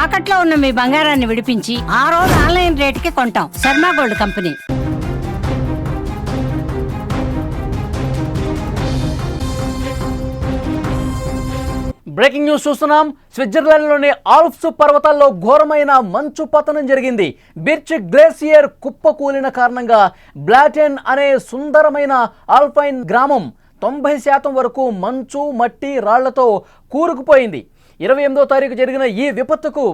తాకట్లో ఉన్న మీ బంగారాన్ని విడిపించి ఆ రోజు ఆన్లైన్ రేటుకి కొంటాం. Sharma gold company. Breaking news చూస్తున్నాం. స్విట్జర్లాండ్లోని ఆల్ప్స్ పర్వతాల్లో ఘోరమైన మంచు పతనం జరిగింది. బిర్చ్ గ్లేసియర్ కుప్పకూలిన కారణంగా బ్లాటెన్ అనే సుందరమైన ఆల్పైన్ గ్రామం 90% వరకు మంచు, మట్టి, రాళ్లతో కూరుకుపోయింది. 28వ తారీఖు జరిగిన ఈ విపత్తుకు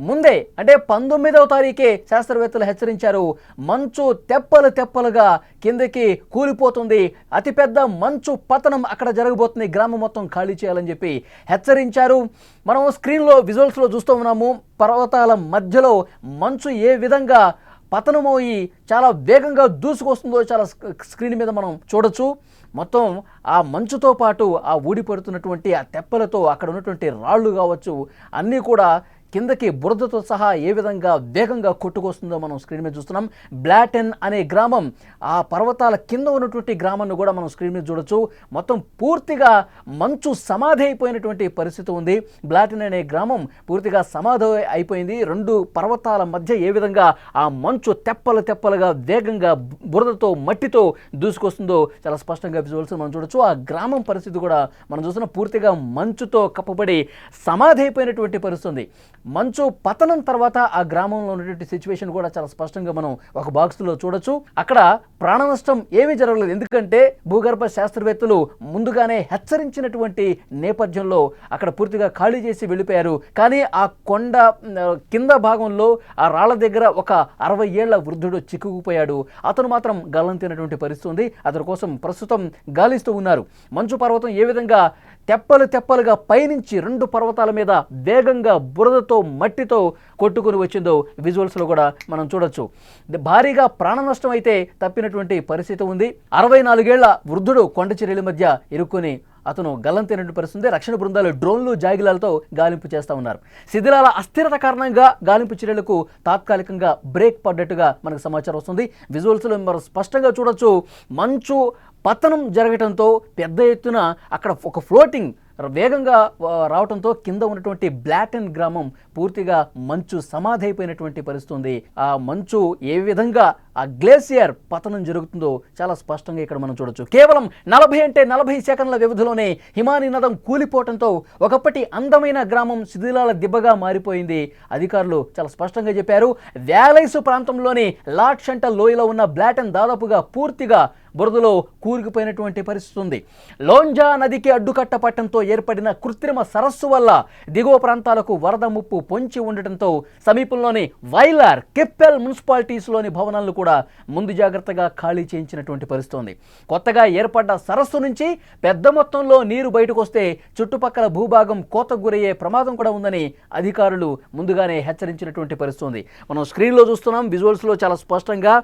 ముందే అంటే 19వ తారీఖే శాస్త్రవేత్తలు హెచ్చరించారు. మంచు తెప్పలు తెప్పలుగా కిందకి కూలిపోతుంది, అతిపెద్ద మంచు పతనం అక్కడ జరగబోతుంది, గ్రామం మొత్తం ఖాళీ చేయాలని చెప్పి హెచ్చరించారు. మనం స్క్రీన్లో విజువల్స్లో చూస్తూ ఉన్నాము. పర్వతాల మధ్యలో మంచు ఏ విధంగా పతనమయ్యి చాలా వేగంగా దూసుకొస్తుందో చాలా స్క్రీన్ మీద మనం చూడొచ్చు. మొత్తం ఆ మంచుతో పాటు ఆ ఊడిపడుతున్నటువంటి ఆ తెప్పలతో అక్కడ ఉన్నటువంటి రాళ్ళు కావచ్చు అన్నీ కూడా కిందకి బురదతో సహా ఏ విధంగా వేగంగా కొట్టుకొస్తుందో మనం స్క్రీన్ మీద చూస్తున్నాం. బ్లాటెన్ అనే గ్రామం ఆ పర్వతాల కింద ఉన్నటువంటి గ్రామాన్ని కూడా మనం స్క్రీన్ మీద చూడొచ్చు. మొత్తం పూర్తిగా మంచు సమాధి అయిపోయినటువంటి పరిస్థితి ఉంది. బ్లాటెన్ అనే గ్రామం పూర్తిగా సమాధి అయిపోయింది. రెండు పర్వతాల మధ్య ఏ విధంగా ఆ మంచు తెప్పలు తెప్పలుగా వేగంగా బురదతో మట్టితో దూసుకొస్తుందో చాలా స్పష్టంగా విజువల్స్ మనం చూడొచ్చు. ఆ గ్రామం పరిస్థితి కూడా మనం చూస్తున్న పూర్తిగా మంచుతో కప్పబడి సమాధి అయిపోయినటువంటి పరిస్థితి. మంచు పతనం తర్వాత ఆ గ్రామంలో ఉన్నటువంటి సిచ్యువేషన్ కూడా చాలా స్పష్టంగా మనం ఒక బాక్స్లో చూడొచ్చు. అక్కడ ప్రాణ నష్టం ఏమీ జరగలేదు, ఎందుకంటే భూగర్భ శాస్త్రవేత్తలు ముందుగానే హెచ్చరించినటువంటి నేపథ్యంలో అక్కడ పూర్తిగా ఖాళీ చేసి వెళ్ళిపోయారు. కానీ ఆ కొండ కింద భాగంలో ఆ రాళ్ల దగ్గర ఒక 60 ఏళ్ల వృద్ధుడు చిక్కుకుపోయాడు. అతను మాత్రం గల్లంతినటువంటి పరిస్థితి ఉంది. అతని కోసం ప్రస్తుతం గాలిస్తూ ఉన్నారు. మంచు పర్వతం ఏ విధంగా తెప్పలు తెప్పలుగా పైనుంచి రెండు పర్వతాల మీద వేగంగా బురదతో మట్టితో కొట్టుకుని వచ్చిందో విజువల్స్లో కూడా మనం చూడొచ్చు. భారీగా ప్రాణ నష్టం అయితే తప్పినటువంటి పరిస్థితి ఉంది. 64 ఏళ్ల వృద్ధుడు కొండ చర్యల మధ్య ఇరుక్కుని అతను గల్లంతైనటువంటి పరిస్థితి. రక్షణ బృందాలు డ్రోన్లు, జాగిలాలతో గాలింపు చేస్తూ ఉన్నారు. శిథిలాల అస్థిరత కారణంగా గాలింపు చర్యలకు తాత్కాలికంగా బ్రేక్ పడ్డట్టుగా మనకు సమాచారం వస్తుంది. విజువల్స్లో మనం స్పష్టంగా చూడొచ్చు. మంచు పతనం జరగటంతో పెద్ద ఎత్తున అక్కడ ఒక ఫ్లోటింగ్ వేగంగా రావడంతో కింద ఉన్నటువంటి బ్లాటెన్ గ్రామం పూర్తిగా మంచు సమాధి అయిపోయినటువంటి పరిస్థితి. ఆ మంచు ఏ విధంగా ఆ గ్లేసియర్ పతనం జరుగుతుందో చాలా స్పష్టంగా ఇక్కడ మనం చూడొచ్చు. కేవలం 40 సెకండ్ల వ్యవధిలోనే హిమానీ నదం కూలిపోవడంతో ఒకప్పటి అందమైన గ్రామం శిథిలాల దిబ్బగా మారిపోయింది. అధికారులు చాలా స్పష్టంగా చెప్పారు. వ్యాలైస్ ప్రాంతంలోని లాట్ షంటల్ లోయలో ఉన్న బ్లాటెన్ దాదాపుగా పూర్తిగా బురదలో కూరుకుపోయినటువంటి పరిస్థితి ఉంది. లోంజా నదికి అడ్డుకట్ట పట్టడంతో ఏర్పడిన కృత్రిమ సరస్సు వల్ల దిగువ ప్రాంతాలకు వరద ముప్పు పొంచి ఉండటంతో సమీపంలోని వైలార్, కెప్పెల్ మున్సిపాలిటీస్లోని భవనాలను కూడా ముందు జాగ్రత్తగా ఖాళీ చేయించినటువంటి పరిస్థితి ఉంది. కొత్తగా ఏర్పడ్డ సరస్సు నుంచి పెద్ద మొత్తంలో నీరు బయటకు వస్తే చుట్టుపక్కల భూభాగం కోతకు గురయ్యే ప్రమాదం కూడా ఉందని అధికారులు ముందుగానే హెచ్చరించినటువంటి పరిస్థితి ఉంది. మనం స్క్రీన్లో చూస్తున్నాం. విజువల్స్లో చాలా స్పష్టంగా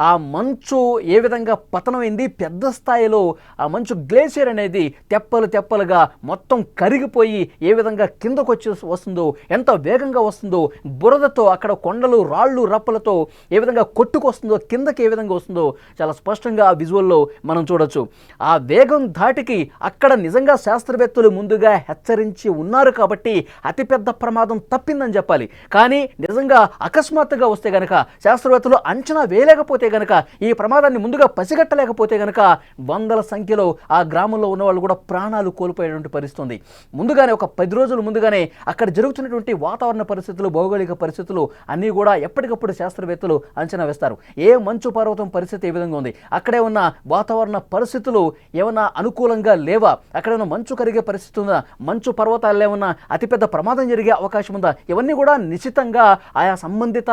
ఆ మంచు ఏ విధంగా పతనమైంది. పెద్ద స్థాయిలో ఆ మంచు గ్లేసియర్ అనేది తెప్పలు తెప్పలుగా మొత్తం కరిగిపోయి ఏ విధంగా కిందకు వచ్చి వస్తుందో, ఎంత వేగంగా వస్తుందో, బురదతో అక్కడ కొండలు, రాళ్ళు, రప్పలతో ఏ విధంగా కొట్టుకొస్తుందో, కిందకి ఏ విధంగా వస్తుందో చాలా స్పష్టంగా ఆ విజువల్లో మనం చూడొచ్చు. ఆ వేగం ధాటికి అక్కడ నిజంగా శాస్త్రవేత్తలు ముందుగా హెచ్చరించి ఉన్నారు కాబట్టి అతిపెద్ద ప్రమాదం తప్పిందని చెప్పాలి. కానీ నిజంగా అకస్మాత్తుగా వస్తే గనక, శాస్త్రవేత్తలు అంచనా వేయలేకపోతే గనక, ఈ ప్రమాదాన్ని ముందుగా పసిగట్టలేకపోతే గనక వందల సంఖ్యలో ఆ గ్రామంలో ఉన్న వాళ్ళు కూడా ప్రాణాలు కోల్పోయేటువంటి పరిస్థితి ఉంది. ముందుగానే ఒక 10 రోజుల ముందుగానే అక్కడ జరుగుతున్నటువంటి వాతావరణ పరిస్థితులు, భౌగోళిక పరిస్థితులు అన్నీ కూడా ఎప్పటికప్పుడు శాస్త్రవేత్తలు అంచనా వేస్తారు. ఏ మంచు పర్వతం పరిస్థితి ఏ విధంగా ఉంది, అక్కడే ఉన్న వాతావరణ పరిస్థితులు ఏమన్నా అనుకూలంగా లేవా, అక్కడ ఉన్న మంచు కరిగే పరిస్థితి ఉందా, మంచు పర్వతాల్లో ఏమన్నా అతిపెద్ద ప్రమాదం జరిగే అవకాశం ఉందా, ఇవన్నీ కూడా నిశ్చితంగా ఆయా సంబంధిత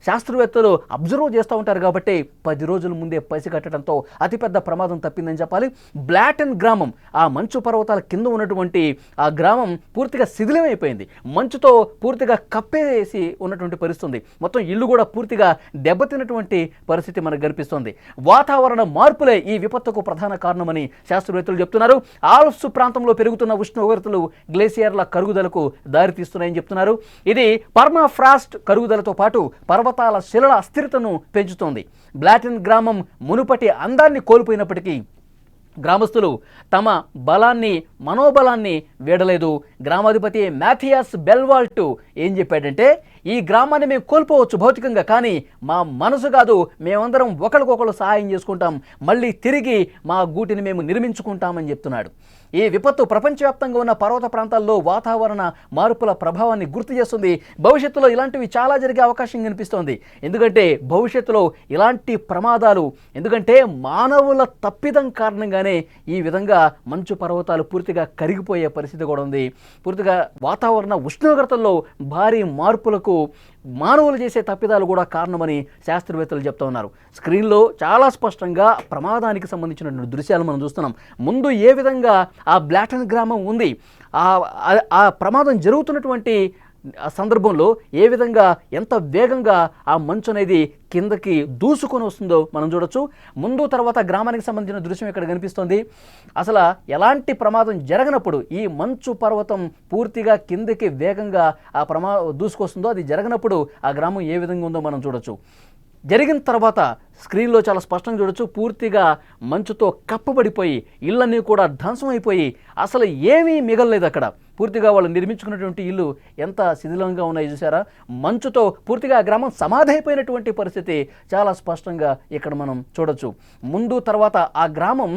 శాస్త్రవేత్తలు అబ్జర్వ్ చేస్తూ ఉంటారు. కాబట్టి 10 రోజుల ముందే పసిగట్టడంతో అతిపెద్ద ప్రమాదం తప్పిందని చెప్పాలి. బ్లాటెన్ గ్రామం ఆ మంచు పర్వతాల కింద ఉన్నటువంటి ఆ గ్రామం పూర్తిగా శిథిలమైపోయింది. మంచుతో పూర్తిగా కప్పేసి ఉన్నటువంటి పరిస్థితి. మొత్తం ఇల్లు కూడా పూర్తిగా దెబ్బతిన్నటువంటి పరిస్థితి మనకు కనిపిస్తుంది. వాతావరణ మార్పులే ఈ విపత్తుకు ప్రధాన కారణమని శాస్త్రవేత్తలు చెప్తున్నారు. ఆల్ప్స్ ప్రాంతంలో పెరుగుతున్న ఉష్ణోగ్రతలు గ్లేసియర్ల కరుగుదలకు దారితీస్తున్నాయని చెప్తున్నారు. ఇది పర్మాఫ్రాస్ట్ కరుగుదలతో పాటు పర్వతాల శిలల అస్థిరతను పెంచుతోంది. బ్లాటెన్ గ్రామం మునుపటి అందాన్ని కోల్పోయినప్పటికీ గ్రామస్తులు తమ బలాన్ని మనోబలాన్ని వీడలేదు. గ్రామాధిపతి మ్యాథియాస్ బెల్వాల్ట్ ఏం చెప్పాడంటే, ఈ గ్రామాన్ని మేము కోల్పోవచ్చు భౌతికంగా, కానీ మా మనసు కాదు, మేమందరం ఒకరికొకరు సహాయం చేసుకుంటాం, మళ్ళీ తిరిగి మా గూటిని మేము నిర్మించుకుంటామని చెప్తున్నాడు. ఈ విపత్తు ప్రపంచవ్యాప్తంగా ఉన్న పర్వత ప్రాంతాల్లో వాతావరణ మార్పుల ప్రభావాన్ని గుర్తు చేస్తుంది. భవిష్యత్తులో ఇలాంటివి చాలా జరిగే అవకాశం కనిపిస్తోంది. ఎందుకంటే భవిష్యత్తులో ఇలాంటి ప్రమాదాలు, ఎందుకంటే మానవుల తప్పిదం కారణంగానే ఈ విధంగా మంచు పర్వతాలు పూర్తిగా కరిగిపోయే పరిస్థితి కూడా ఉంది. పూర్తిగా వాతావరణ ఉష్ణోగ్రతల్లో భారీ మార్పులకు మానవులు చేసే తప్పిదాలు కూడా కారణమని శాస్త్రవేత్తలు చెప్తా ఉన్నారు. స్క్రీన్లో చాలా స్పష్టంగా ప్రమాదానికి సంబంధించినటువంటి దృశ్యాలు మనం చూస్తున్నాం. ముందు ఏ విధంగా ఆ బ్లాటన్ గ్రామం ఉంది, ఆ ప్రమాదం జరుగుతున్నటువంటి సందర్భంలో ఏ విధంగా ఎంత వేగంగా ఆ మంచు అనేది కిందకి దూసుకొని వస్తుందో మనం చూడొచ్చు. ముందు తర్వాత గ్రామానికి సంబంధించిన దృశ్యం ఇక్కడ కనిపిస్తోంది. అసలు ఎలాంటి ప్రమాదం జరగనప్పుడు ఈ మంచు పర్వతం పూర్తిగా కిందకి వేగంగా ఆ దూసుకొస్తుందో, అది జరగనప్పుడు ఆ గ్రామం ఏ విధంగా ఉందో మనం చూడొచ్చు. జరిగిన తర్వాత స్క్రీన్లో చాలా స్పష్టంగా చూడొచ్చు, పూర్తిగా మంచుతో కప్పబడిపోయి ఇళ్ళన్నీ కూడా ధ్వంసం అయిపోయి అసలు ఏమీ మిగలలేదు అక్కడ. పూర్తిగా వాళ్ళు నిర్మించుకున్నటువంటి ఇల్లు ఎంత శిథిలంగా ఉన్నాయి చూసారా. మంచుతో పూర్తిగా ఆ గ్రామం సమాధి అయిపోయినటువంటి పరిస్థితి చాలా స్పష్టంగా ఇక్కడ మనం చూడొచ్చు. ముందు తర్వాత ఆ గ్రామం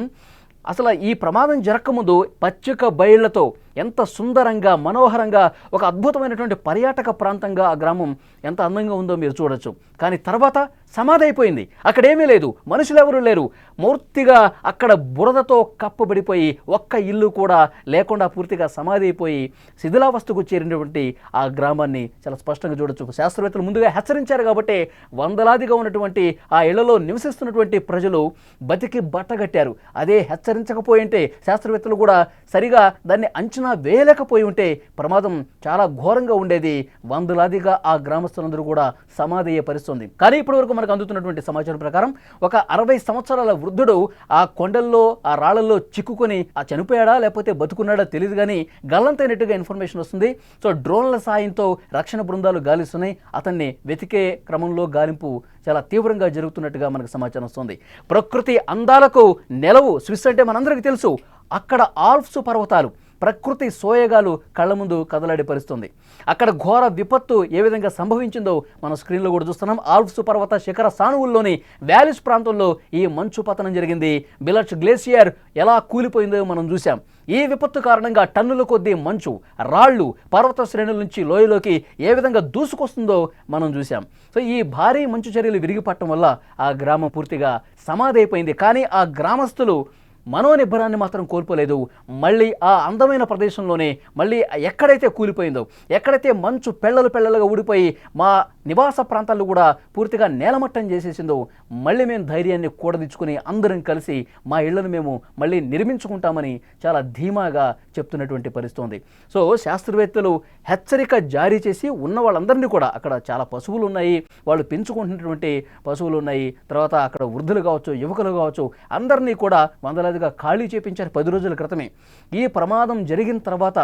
అసలు ఈ ప్రమాదం జరగకముందు పచ్చిక బయళ్లతో ఎంత సుందరంగా మనోహరంగా ఒక అద్భుతమైనటువంటి పర్యాటక ప్రాంతంగా ఆ గ్రామం ఎంత అందంగా ఉందో మీరు చూడొచ్చు. కానీ తర్వాత సమాధి అయిపోయింది, అక్కడేమీ లేదు, మనుషులు ఎవరూ లేరు, పూర్తిగా అక్కడ బురదతో కప్పబడిపోయి ఒక్క ఇల్లు కూడా లేకుండా పూర్తిగా సమాధి అయిపోయి శిథిలావస్థకు చేరినటువంటి ఆ గ్రామాన్ని చాలా స్పష్టంగా చూడొచ్చు. శాస్త్రవేత్తలు ముందుగా హెచ్చరించారు కాబట్టి వందలాదిగా ఉన్నటువంటి ఆ ఇళ్లలో నివసిస్తున్నటువంటి ప్రజలు బతికి బట్టగట్టారు. అదే హెచ్చరించకపోయి ఉంటే, శాస్త్రవేత్తలు కూడా సరిగా దాన్ని అంచనా వేయలేకపోయి ఉంటే ప్రమాదం చాలా ఘోరంగా ఉండేది. వందలాదిగా ఆ గ్రామస్తులందరూ కూడా సమాధి అయ్యే పరిస్థితుంది. కానీ ఇప్పటి వరకు మనకు అందుతున్నటువంటి సమాచారం ప్రకారం ఒక 60 సంవత్సరాల వృద్ధుడు ఆ కొండల్లో ఆ రాళ్లలో చిక్కుకొని ఆ చనిపోయాడా లేకపోతే బతుకున్నాడా తెలియదు, కానీ గల్లంతైనట్టుగా ఇన్ఫర్మేషన్ వస్తుంది. సో డ్రోన్ల సాయంతో రక్షణ బృందాలు గాలిస్తున్నాయి. అతన్ని వెతికే క్రమంలో గాలింపు చాలా తీవ్రంగా జరుగుతున్నట్టుగా మనకు సమాచారం వస్తుంది. ప్రకృతి అందాలకు నెలవు స్విస్ అంటే మనందరికీ తెలుసు. అక్కడ ఆల్ప్స్ పర్వతాలు, ప్రకృతి సోయగాలు కళ్ళ ముందు కదలాడే పరిస్థితుంది. అక్కడ ఘోర విపత్తు ఏ విధంగా సంభవించిందో మనం స్క్రీన్లో కూడా చూస్తున్నాం. ఆల్ప్స్ పర్వత శిఖర సానువుల్లోని వ్యాలీస్ ప్రాంతంలో ఈ మంచు పతనం జరిగింది. బిలచ్ గ్లేసియర్ ఎలా కూలిపోయిందో మనం చూసాం. ఈ విపత్తు కారణంగా టన్నుల కొద్దీ మంచు, రాళ్లు పర్వత శ్రేణుల నుంచి లోయలోకి ఏ విధంగా దూసుకొస్తుందో మనం చూసాం. సో ఈ భారీ మంచు చర్యలు విరిగిపట్టడం వల్ల ఆ గ్రామం పూర్తిగా సమాధి అయిపోయింది. కానీ ఆ గ్రామస్తులు మనోనిబ్బరాన్ని మాత్రం కోల్పోలేదు. మళ్ళీ ఆ అందమైన ప్రదేశంలోనే మళ్ళీ ఎక్కడైతే కూలిపోయిందో, ఎక్కడైతే మంచు పెళ్ళలుగా ఊడిపోయి మా నివాస ప్రాంతాల్లో కూడా పూర్తిగా నేలమట్టం చేసేసిందో, మళ్ళీ మేము ధైర్యాన్ని కూడదిచ్చుకుని అందరం కలిసి మా ఇళ్లను మేము మళ్ళీ నిర్మించుకుంటామని చాలా ధీమాగా చెప్తున్నటువంటి పరిస్థితి ఉంది. సో శాస్త్రవేత్తలు హెచ్చరిక జారీ చేసి ఉన్న వాళ్ళందరినీ కూడా, అక్కడ చాలా పశువులు ఉన్నాయి, వాళ్ళు పెంచుకుంటున్నటువంటి పశువులు ఉన్నాయి, తర్వాత అక్కడ వృద్ధులు కావచ్చు, యువకులు కావచ్చు, అందరినీ కూడా వందలాదిగా ఖాళీ చేపించారు 10 రోజుల క్రితమే. ఈ ప్రమాదం జరిగిన తర్వాత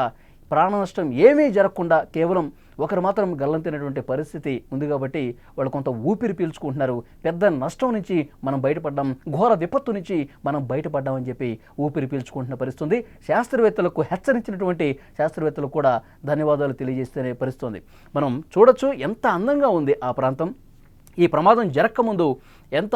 ప్రాణ నష్టం ఏమీ జరగకుండా కేవలం ఒకరు మాత్రం గల్లంతైనటువంటి పరిస్థితి ఉంది కాబట్టి వాళ్ళు కొంత ఊపిరి పీల్చుకుంటున్నారు. పెద్ద నష్టం నుంచి మనం బయటపడ్డాం, ఘోర విపత్తు నుంచి మనం బయటపడ్డామని చెప్పి ఊపిరి పీల్చుకుంటున్న పరిస్థితుంది. శాస్త్రవేత్తలకు హెచ్చరించినటువంటి శాస్త్రవేత్తలకు కూడా ధన్యవాదాలు తెలియజేస్తున్న పరిస్థితుంది. మనం చూడొచ్చు ఎంత అందంగా ఉంది ఆ ప్రాంతం. ఈ ప్రమాదం జరగకముందు ఎంత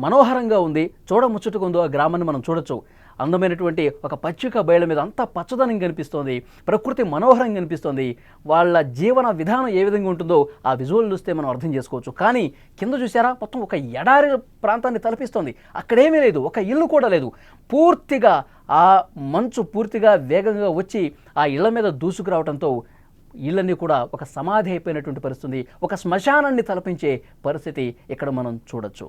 మనోహరంగా ఉంది, చూడముచ్చటగా ఉందో ఆ గ్రామాన్ని మనం చూడొచ్చు. అందమైనటువంటి ఒక పచ్చిక బయళ్ళ మీద అంతా పచ్చదనం కనిపిస్తోంది, ప్రకృతి మనోహరంగా కనిపిస్తోంది. వాళ్ళ జీవన విధానం ఏ విధంగా ఉంటుందో ఆ విజువల్ చూస్తే మనం అర్థం చేసుకోవచ్చు. కానీ కింద చూసారా, మొత్తం ఒక ఎడారి ప్రాంతాన్ని తలపిస్తోంది. అక్కడేమీ లేదు, ఒక ఇల్లు కూడా లేదు. పూర్తిగా ఆ మంచు పూర్తిగా వేగంగా వచ్చి ఆ ఇళ్ల మీద దూసుకురావడంతో ఇళ్ళన్నీ కూడా ఒక సమాధి అయిపోయినటువంటి పరిస్థితి, ఒక శ్మశానాన్ని తలపించే పరిస్థితి ఇక్కడ మనం చూడొచ్చు.